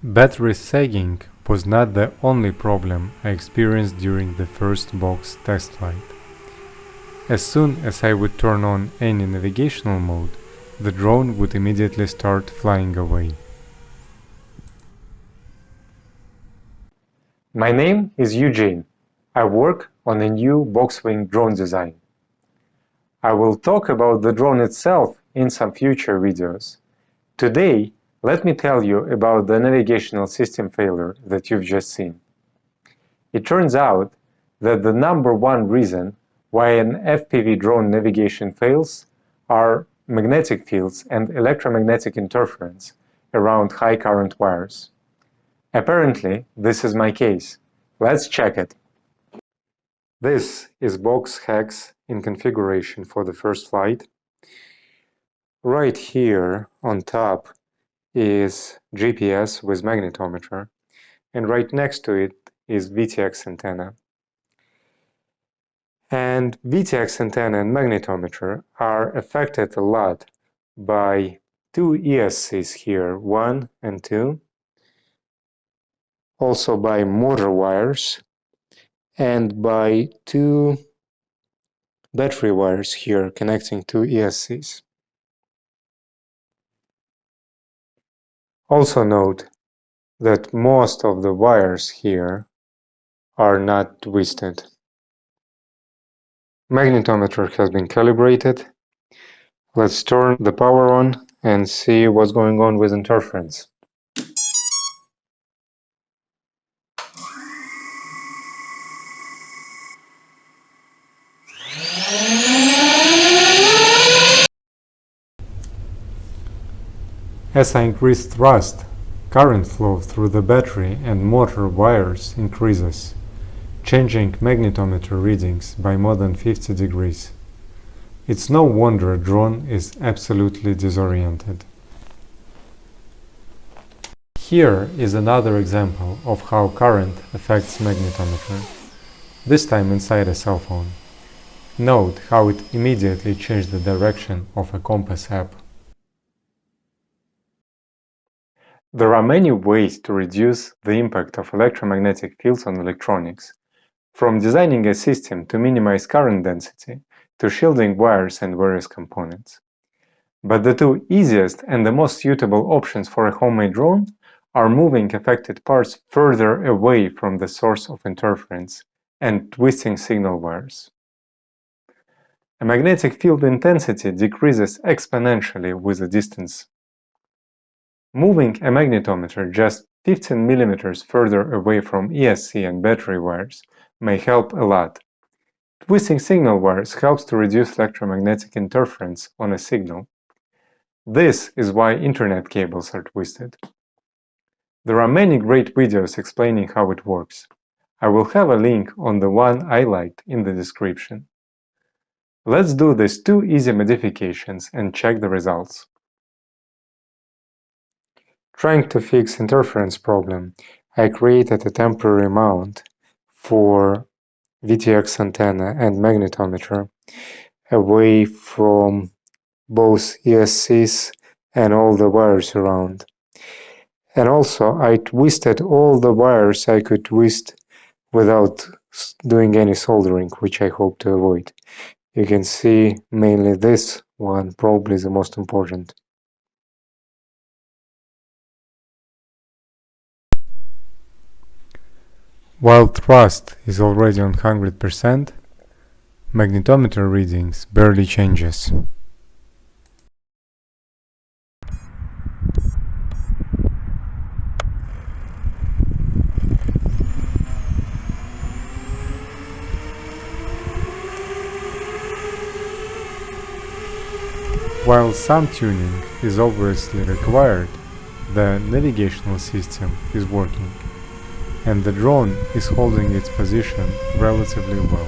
Battery sagging was not the only problem I experienced during the first BOX test flight. As soon as I would turn on any navigational mode, the drone would immediately start flying away. My name is Eugene. I work on a new box-wing drone design. I will talk about the drone itself in some future videos. Today, let me tell you about the navigational system failure that you've just seen. It turns out that the number one reason why an FPV drone navigation fails are magnetic fields and electromagnetic interference around high current wires. Apparently, this is my case. Let's check it. This is BOX HEX in configuration for the first flight. Right here on top is GPS with magnetometer, and right next to it is VTX antenna. And VTX antenna and magnetometer are affected a lot by two ESCs here, 1 and 2, also by motor wires, and by two battery wires here connecting two ESCs. Also note that most of the wires here are not twisted. Magnetometer has been calibrated. Let's turn the power on and see what's going on with interference. As I increase thrust, current flow through the battery and motor wires increases, changing magnetometer readings by more than 50 degrees. It's no wonder a drone is absolutely disoriented. Here is another example of how current affects magnetometer, this time inside a cell phone. Note how it immediately changed the direction of a compass app. There are many ways to reduce the impact of electromagnetic fields on electronics, from designing a system to minimize current density to shielding wires and various components. But the two easiest and the most suitable options for a homemade drone are moving affected parts further away from the source of interference and twisting signal wires. A magnetic field intensity decreases exponentially with the distance. Moving a magnetometer just 15 mm further away from ESC and battery wires may help a lot. Twisting signal wires helps to reduce electromagnetic interference on a signal. This is why Internet cables are twisted. There are many great videos explaining how it works. I will have a link on the one I liked in the description. Let's do these two easy modifications and check the results. Trying to fix interference problem, I created a temporary mount for VTX antenna and magnetometer away from both ESCs and all the wires around. And also I twisted all the wires I could twist without doing any soldering, which I hope to avoid. You can see mainly this one, probably the most important. While thrust is already on 100%, magnetometer readings barely changes. While some tuning is obviously required, the navigational system is working, and the drone is holding its position relatively well.